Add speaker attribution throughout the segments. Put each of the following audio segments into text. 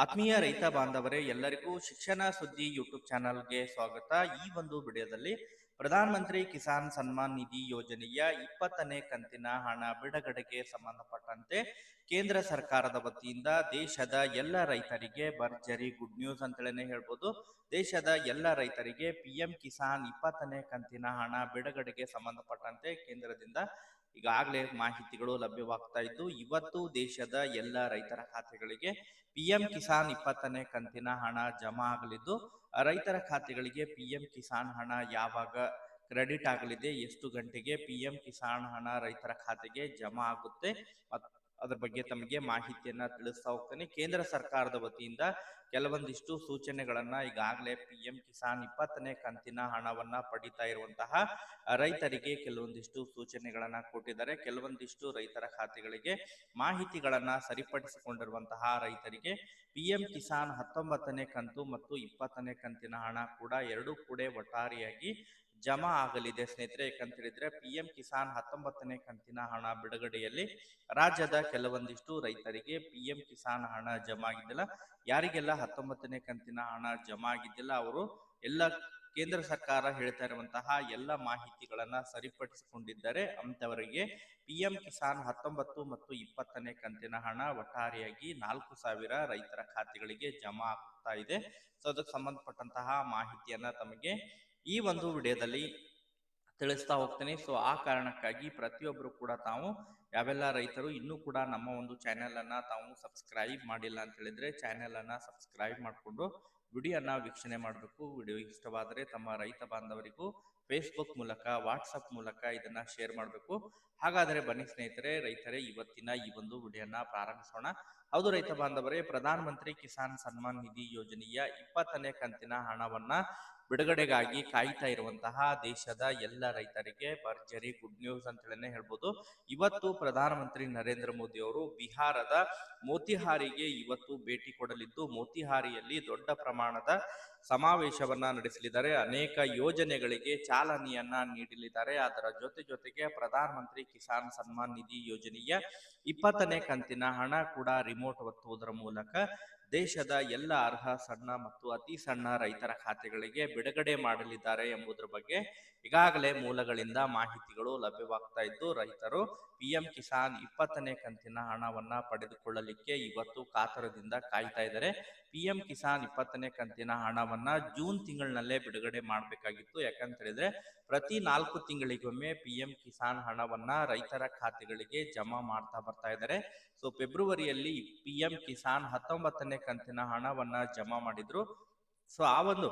Speaker 1: ಆತ್ಮೀಯ ರೈತ ಬಾಂಧವರೇ, ಎಲ್ಲರಿಗೂ ಶಿಕ್ಷಣ ಸುದ್ದಿ ಯೂಟ್ಯೂಬ್ ಚಾನಲ್ಗೆ ಸ್ವಾಗತ. ಈ ಒಂದು ವಿಡಿಯೋದಲ್ಲಿ ಪ್ರಧಾನ ಮಂತ್ರಿ ಕಿಸಾನ್ ಸನ್ಮಾನ್ ನಿಧಿ ಯೋಜನೆಯ 20ನೇ ಕಂತಿನ ಹಣ ಬಿಡುಗಡೆಗೆ ಸಂಬಂಧಪಟ್ಟಂತೆ ಕೇಂದ್ರ ಸರ್ಕಾರದ ವತಿಯಿಂದ ದೇಶದ ಎಲ್ಲ ರೈತರಿಗೆ ಭರ್ಜರಿ ಗುಡ್ ನ್ಯೂಸ್ ಅಂತೇಳಿ ಹೇಳ್ಬೋದು. ದೇಶದ ಎಲ್ಲ ರೈತರಿಗೆ PM ಕಿಸಾನ್ 20ನೇ ಕಂತಿನ ಹಣ ಬಿಡುಗಡೆಗೆ ಸಂಬಂಧಪಟ್ಟಂತೆ ಕೇಂದ್ರದಿಂದ ಈಗಾಗಲೇ ಮಾಹಿತಿಗಳು ಲಭ್ಯವಾಗ್ತಾ ಇದ್ದು, ಇವತ್ತು ದೇಶದ ಎಲ್ಲ ರೈತರ ಖಾತೆಗಳಿಗೆ PM ಕಿಸಾನ್ 20ನೇ ಕಂತಿನ ಹಣ ಜಮಾ ಆಗಲಿದ್ದು, ರೈತರ ಖಾತೆಗಳಿಗೆ PM ಕಿಸಾನ್ ಹಣ ಯಾವಾಗ ಕ್ರೆಡಿಟ್ ಆಗಲಿದೆ, ಎಷ್ಟು ಗಂಟೆಗೆ PM ಕಿಸಾನ್ ಹಣ ರೈತರ ಖಾತೆಗೆ ಜಮಾ ಆಗುತ್ತೆ, ಅದ್ರ ಬಗ್ಗೆ ತಮಗೆ ಮಾಹಿತಿಯನ್ನ ತಿಳಿಸ್ತಾ ಹೋಗ್ತೇನೆ. ಕೇಂದ್ರ ಸರ್ಕಾರದ ವತಿಯಿಂದ ಕೆಲವೊಂದಿಷ್ಟು ಸೂಚನೆಗಳನ್ನ ಈಗಾಗಲೇ PM ಕಿಸಾನ್ 20ನೇ ಕಂತಿನ ಹಣವನ್ನ ಪಡಿತಾ ಇರುವಂತಹ ರೈತರಿಗೆ ಕೆಲವೊಂದಿಷ್ಟು ಸೂಚನೆಗಳನ್ನ ಕೊಟ್ಟಿದ್ದಾರೆ. ಕೆಲವೊಂದಿಷ್ಟು ರೈತರ ಖಾತೆಗಳಿಗೆ ಮಾಹಿತಿಗಳನ್ನ ಸರಿಪಡಿಸಿಕೊಂಡಿರುವಂತಹ ರೈತರಿಗೆ PM ಕಿಸಾನ್ 19ನೇ ಕಂತು ಮತ್ತು 20ನೇ ಕಂತಿನ ಹಣ ಕೂಡ ಎರಡೂ ಕೂಡ ಒಟ್ಟಾರೆಯಾಗಿ ಜಮಾ ಆಗಲಿದೆ ಸ್ನೇಹಿತರೆ. ಯಾಕಂತ ಹೇಳಿದ್ರೆ PM ಕಿಸಾನ್ 19ನೇ ಕಂತಿನ ಹಣ ಬಿಡುಗಡೆಯಲ್ಲಿ ರಾಜ್ಯದ ಕೆಲವೊಂದಿಷ್ಟು ರೈತರಿಗೆ PM ಕಿಸಾನ್ ಹಣ ಜಮಾ ಆಗಿದ್ದಿಲ್ಲ. ಯಾರಿಗೆಲ್ಲ 19ನೇ ಕಂತಿನ ಹಣ ಜಮಾ ಆಗಿದ್ದಿಲ್ಲ ಅವರು ಎಲ್ಲ ಕೇಂದ್ರ ಸರ್ಕಾರ ಹೇಳ್ತಾ ಇರುವಂತಹ ಎಲ್ಲ ಮಾಹಿತಿಗಳನ್ನ ಸರಿಪಡಿಸಿಕೊಂಡಿದ್ದಾರೆ. ಅಂತವರಿಗೆ PM ಕಿಸಾನ್ 19 ಮತ್ತು 20ನೇ ಕಂತಿನ ಹಣ ಒಟ್ಟಾರೆಯಾಗಿ 4,000 ರೈತರ ಖಾತೆಗಳಿಗೆ ಜಮಾ ಆಗ್ತಾ ಇದೆ. ಸೊ ಅದಕ್ಕೆ ಸಂಬಂಧಪಟ್ಟಂತಹ ಮಾಹಿತಿಯನ್ನ ತಮಗೆ ಈ ಒಂದು ವಿಡಿಯೋದಲ್ಲಿ ತಿಳಿಸ್ತಾ ಹೋಗ್ತೇನೆ. ಸೊ ಆ ಕಾರಣಕ್ಕಾಗಿ ಪ್ರತಿಯೊಬ್ಬರು ಕೂಡ ತಾವು ಯಾವೆಲ್ಲ ರೈತರು ಇನ್ನೂ ಕೂಡ ನಮ್ಮ ಒಂದು ಚಾನೆಲ್ ಅನ್ನ ತಾವು ಸಬ್ಸ್ಕ್ರೈಬ್ ಮಾಡಿಲ್ಲ ಅಂತ ಹೇಳಿದ್ರೆ ಚಾನೆಲ್ ಅನ್ನ ಸಬ್ಸ್ಕ್ರೈಬ್ ಮಾಡಿಕೊಂಡು ವಿಡಿಯೋನ ವೀಕ್ಷಣೆ ಮಾಡಬೇಕು. ವಿಡಿಯೋ ಇಷ್ಟವಾದರೆ ತಮ್ಮ ರೈತ ಬಾಂಧವರಿಗೂ ಫೇಸ್ಬುಕ್ ಮೂಲಕ, ವಾಟ್ಸಪ್ ಮೂಲಕ ಇದನ್ನ ಶೇರ್ ಮಾಡಬೇಕು. ಹಾಗಾದರೆ ಬನ್ನಿ ಸ್ನೇಹಿತರೆ, ರೈತರೇ ಇವತ್ತಿನ ಈ ಒಂದು ವಿಡಿಯೋನ ಪ್ರಾರಂಭಿಸೋಣ. ಹೌದು ರೈತ ಬಾಂಧವರೇ, ಪ್ರಧಾನ ಮಂತ್ರಿ ಕಿಸಾನ್ ಸನ್ಮಾನ್ ನಿಧಿ ಯೋಜನೆಯ 20ನೇ ಕಂತಿನ ಹಣವನ್ನ ಬಿಡುಗಡೆಗಾಗಿ ಕಾಯ್ತಾ ಇರುವಂತಹ ದೇಶದ ಎಲ್ಲ ರೈತರಿಗೆ ಭರ್ಜರಿ ಗುಡ್ ನ್ಯೂಸ್ ಅಂತೇಳಿ ಹೇಳ್ಬೋದು. ಇವತ್ತು ಪ್ರಧಾನಮಂತ್ರಿ ನರೇಂದ್ರ ಮೋದಿ ಅವರು ಬಿಹಾರದ ಮೋತಿಹಾರಿಗೆ ಇವತ್ತು ಭೇಟಿ ಕೊಡಲಿದ್ದು, ಮೋತಿಹಾರಿಯಲ್ಲಿ ದೊಡ್ಡ ಪ್ರಮಾಣದ ಸಮಾವೇಶವನ್ನ ನಡೆಸಲಿದ್ದಾರೆ. ಅನೇಕ ಯೋಜನೆಗಳಿಗೆ ಚಾಲನೆಯನ್ನ ನೀಡಲಿದ್ದಾರೆ. ಅದರ ಜೊತೆಗೆ ಪ್ರಧಾನ ಮಂತ್ರಿ ಕಿಸಾನ್ ಸನ್ಮಾನ್ ನಿಧಿ ಯೋಜನೆಯ 20ನೇ ಕಂತಿನ ಹಣ ಕೂಡ ರಿಮೋಟ್ ಒತ್ತುವುದರ ಮೂಲಕ ದೇಶದ ಎಲ್ಲ ಅರ್ಹ ಸಣ್ಣ ಮತ್ತು ಅತಿ ಸಣ್ಣ ರೈತರ ಖಾತೆಗಳಿಗೆ ಬಿಡುಗಡೆ ಮಾಡಲಿದ್ದಾರೆ ಎಂಬುದರ ಬಗ್ಗೆ ಈಗಾಗಲೇ ಮೂಲಗಳಿಂದ ಮಾಹಿತಿಗಳು ಲಭ್ಯವಾಗ್ತಾ ಇದ್ದು, ರೈತರು PM ಕಿಸಾನ್ 20ನೇ ಕಂತಿನ ಹಣವನ್ನ ಪಡೆದುಕೊಳ್ಳಲಿಕ್ಕೆ ಇವತ್ತು ಕಾತರದಿಂದ ಕಾಯ್ತಾ ಇದ್ದಾರೆ. PM ಕಿಸಾನ್ 20ನೇ ಕಂತಿನ ಹಣವನ್ನ ಜೂನ್ ತಿಂಗಳಿನಲ್ಲೇ ಬಿಡುಗಡೆ ಮಾಡಬೇಕಾಗಿತ್ತು. ಯಾಕಂತ ಹೇಳಿದ್ರೆ ಪ್ರತಿ 4 ತಿಂಗಳಿಗೊಮ್ಮೆ PM ಕಿಸಾನ್ ಹಣವನ್ನ ರೈತರ ಖಾತೆಗಳಿಗೆ ಜಮಾ ಮಾಡ್ತಾ ಬರ್ತಾ ಇದ್ದಾರೆ. ಸೊ ಫೆಬ್ರವರಿಯಲ್ಲಿ PM ಕಿಸಾನ್ 19ನೇ ಕಂತಿನ ಹಣವನ್ನ ಜಮಾ ಮಾಡಿದ್ರು. ಸೊ ಆ ಒಂದು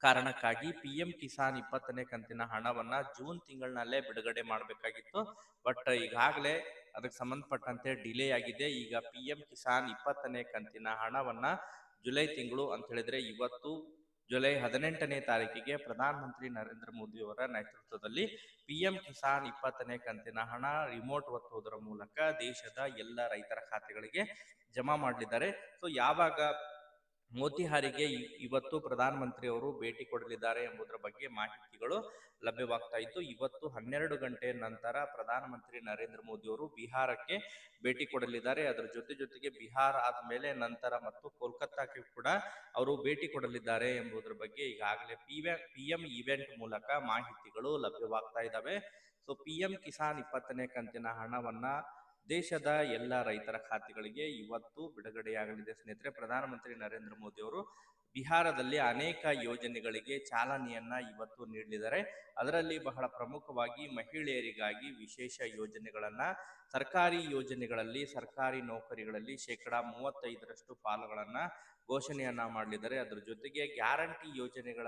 Speaker 1: ಕಾರಣಕ್ಕಾಗಿ PM ಕಿಸಾನ್ 20ನೇ ಕಂತಿನ ಹಣವನ್ನ ಜೂನ್ ತಿಂಗಳಿನಲ್ಲೇ ಬಿಡುಗಡೆ ಮಾಡಬೇಕಾಗಿತ್ತು. ಬಟ್ ಈಗಾಗಲೇ ಅದಕ್ಕೆ ಸಂಬಂಧಪಟ್ಟಂತೆ ಡಿಲೇ ಆಗಿದೆ. ಈಗ PM ಕಿಸಾನ್ 20ನೇ ಕಂತಿನ ಹಣವನ್ನ ಜುಲೈ ತಿಂಗಳು ಅಂತ ಹೇಳಿದ್ರೆ ಇವತ್ತು ಜುಲೈ 18ನೇ ತಾರೀಕಿಗೆ ಪ್ರಧಾನ ಮಂತ್ರಿ ನರೇಂದ್ರ ಮೋದಿ ಅವರ ನೇತೃತ್ವದಲ್ಲಿ PM ಕಿಸಾನ್ 20ನೇ ಕಂತಿನ ಹಣ ರಿಮೋಟ್ ಒತ್ತುವುದರ ಮೂಲಕ ದೇಶದ ಎಲ್ಲ ರೈತರ ಖಾತೆಗಳಿಗೆ ಜಮಾ ಮಾಡಲಿದ್ದಾರೆ. ಸೊ ಯಾವಾಗ ಮೋತಿಹಾರಿಗೆ ಇವತ್ತು ಪ್ರಧಾನ ಮಂತ್ರಿ ಅವರು ಭೇಟಿ ಕೊಡಲಿದ್ದಾರೆ ಎಂಬುದರ ಬಗ್ಗೆ ಮಾಹಿತಿಗಳು ಲಭ್ಯವಾಗ್ತಾ ಇತ್ತು. ಇವತ್ತು 12 ಗಂಟೆ ನಂತರ ಪ್ರಧಾನ ಮಂತ್ರಿ ನರೇಂದ್ರ ಮೋದಿ ಅವರು ಬಿಹಾರಕ್ಕೆ ಭೇಟಿ ಕೊಡಲಿದ್ದಾರೆ. ಅದರ ಜೊತೆಗೆ ಬಿಹಾರ ಆದ್ಮೇಲೆ ನಂತರ ಮತ್ತು ಕೋಲ್ಕತ್ತಾಕ್ಕೆ ಕೂಡ ಅವರು ಭೇಟಿ ಕೊಡಲಿದ್ದಾರೆ ಎಂಬುದರ ಬಗ್ಗೆ ಈಗಾಗಲೇ PM ಇವೆಂಟ್ ಮೂಲಕ ಮಾಹಿತಿಗಳು ಲಭ್ಯವಾಗ್ತಾ ಇದ್ದಾವೆ. ಸೊ PM ಕಿಸಾನ್ 20ನೇ ಕಂತಿನ ಹಣವನ್ನ ದೇಶದ ಎಲ್ಲ ರೈತರ ಖಾತೆಗಳಿಗೆ ಇವತ್ತು ಬಿಡುಗಡೆಯಾಗಲಿದೆ ಸ್ನೇಹಿತರೆ. ಪ್ರಧಾನಮಂತ್ರಿ ನರೇಂದ್ರ ಮೋದಿ ಅವರು ಬಿಹಾರದಲ್ಲಿ ಅನೇಕ ಯೋಜನೆಗಳಿಗೆ ಚಾಲನೆಯನ್ನ ಇವತ್ತು ನೀಡಲಿದ್ದಾರೆ. ಅದರಲ್ಲಿ ಬಹಳ ಪ್ರಮುಖವಾಗಿ ಮಹಿಳೆಯರಿಗಾಗಿ ವಿಶೇಷ ಯೋಜನೆಗಳನ್ನ, ಸರ್ಕಾರಿ ಯೋಜನೆಗಳಲ್ಲಿ ಸರ್ಕಾರಿ ನೌಕರಿಗಳಲ್ಲಿ 35% ಪಾಲುಗಳನ್ನ ಘೋಷಣೆಯನ್ನ ಮಾಡಲಿದ್ದಾರೆ. ಅದರ ಜೊತೆಗೆ ಗ್ಯಾರಂಟಿ ಯೋಜನೆಗಳ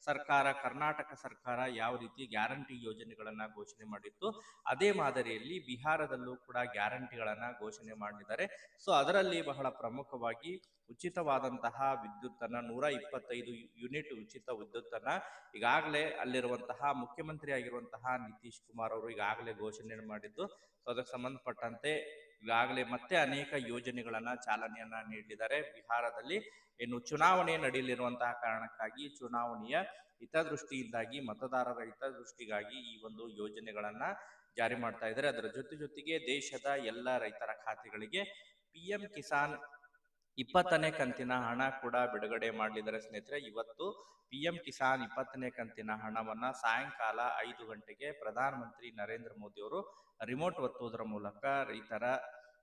Speaker 1: ಸರ್ಕಾರ, ಕರ್ನಾಟಕ ಸರ್ಕಾರ ಯಾವ ರೀತಿ ಗ್ಯಾರಂಟಿ ಯೋಜನೆಗಳನ್ನ ಘೋಷಣೆ ಮಾಡಿತ್ತು ಅದೇ ಮಾದರಿಯಲ್ಲಿ ಬಿಹಾರದಲ್ಲೂ ಕೂಡ ಗ್ಯಾರಂಟಿಗಳನ್ನ ಘೋಷಣೆ ಮಾಡಿದ್ದಾರೆ. ಸೊ ಅದರಲ್ಲಿ ಬಹಳ ಪ್ರಮುಖವಾಗಿ ಉಚಿತವಾದಂತಹ ವಿದ್ಯುತ್ ಅನ್ನ 125 ಯೂನಿಟ್ ಉಚಿತ ವಿದ್ಯುತ್ ಅನ್ನ ಈಗಾಗಲೇ ಅಲ್ಲಿರುವಂತಹ ಮುಖ್ಯಮಂತ್ರಿ ಆಗಿರುವಂತಹ ನಿತೀಶ್ ಕುಮಾರ್ ಅವರು ಈಗಾಗಲೇ ಘೋಷಣೆ ಮಾಡಿದ್ದು. ಸೊ ಅದಕ್ಕೆ ಸಂಬಂಧಪಟ್ಟಂತೆ ಈಗಾಗಲೇ ಮತ್ತೆ ಅನೇಕ ಯೋಜನೆಗಳನ್ನ ಚಾಲನೆಯನ್ನ ನೀಡಿದ್ದಾರೆ. ಬಿಹಾರದಲ್ಲಿ ಇನ್ನು ಚುನಾವಣೆ ನಡೆಯಲಿರುವಂತಹ ಕಾರಣಕ್ಕಾಗಿ ಚುನಾವಣೆಯ ಹಿತದೃಷ್ಟಿಯಿಂದಾಗಿ, ಮತದಾರರ ಹಿತದೃಷ್ಟಿಗಾಗಿ ಈ ಒಂದು ಯೋಜನೆಗಳನ್ನ ಜಾರಿ ಮಾಡ್ತಾ ಇದ್ದಾರೆ. ಅದರ ಜೊತೆಗೆ ದೇಶದ ಎಲ್ಲ ರೈತರ ಖಾತೆಗಳಿಗೆ PM ಕಿಸಾನ್ 20ನೇ ಕಂತಿನ ಹಣ ಕೂಡ ಬಿಡುಗಡೆ ಮಾಡಲಿದ್ದಾರೆ ಸ್ನೇಹಿತರೆ. ಇವತ್ತು PM ಕಿಸಾನ್ 20ನೇ ಕಂತಿನ ಹಣವನ್ನ ಸಾಯಂಕಾಲ 5 ಗಂಟೆಗೆ ಪ್ರಧಾನಮಂತ್ರಿ ನರೇಂದ್ರ ಮೋದಿ ಅವರು ರಿಮೋಟ್ ಒತ್ತುವುದರ ಮೂಲಕ ರೈತರ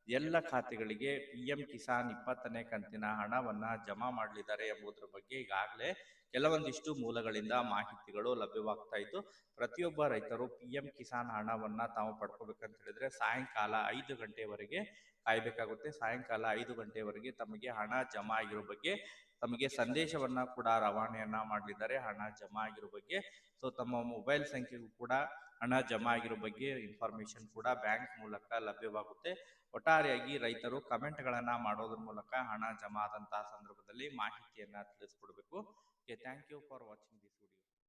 Speaker 1: ಎಲ್ಲ ಖಾತೆಗಳಿಗೆ PM ಕಿಸಾನ್ 20ನೇ ಕಂತಿನ ಹಣವನ್ನ ಜಮಾ ಮಾಡಲಿದ್ದಾರೆ ಎಂಬುದರ ಬಗ್ಗೆ ಈಗಾಗಲೇ ಕೆಲವೊಂದಿಷ್ಟು ಮೂಲಗಳಿಂದ ಮಾಹಿತಿಗಳು ಲಭ್ಯವಾಗ್ತಾ ಇದ್ದು, ಪ್ರತಿಯೊಬ್ಬ ರೈತರು PM ಕಿಸಾನ್ ಹಣವನ್ನ ತಾವು ಪಡ್ಕೋಬೇಕಂತ ಹೇಳಿದ್ರೆ ಸಾಯಂಕಾಲ 5 ಗಂಟೆವರೆಗೆ ಕಾಯ್ಬೇಕಾಗುತ್ತೆ. ಸಾಯಂಕಾಲ 5 ಗಂಟೆವರೆಗೆ ತಮಗೆ ಹಣ ಜಮಾ ಆಗಿರೋ ಬಗ್ಗೆ ತಮಗೆ ಸಂದೇಶವನ್ನ ಕೂಡ ರವಾನೆಯನ್ನ ಮಾಡಲಿದ್ದಾರೆ ಹಣ ಜಮಾ ಆಗಿರೋ ಬಗ್ಗೆ. ಸೊ ತಮ್ಮ ಮೊಬೈಲ್ ಸಂಖ್ಯೆಗೂ ಕೂಡ ಹಣ ಜಮಾ ಆಗಿರೋ ಬಗ್ಗೆ ಇನ್ಫಾರ್ಮೇಶನ್ ಕೂಡ ಬ್ಯಾಂಕ್ ಮೂಲಕ ಲಭ್ಯವಾಗುತ್ತೆ. ಒಟ್ಟಾರೆಯಾಗಿ ರೈತರು ಕಮೆಂಟ್ಗಳನ್ನ ಮಾಡೋದ್ರ ಮೂಲಕ ಹಣ ಜಮಾ ಆದಂತಹ ಸಂದರ್ಭದಲ್ಲಿ ಮಾಹಿತಿಯನ್ನ ತಿಳಿಸ್ಕೊಡ್ಬೇಕು. Okay, thank you for watching this.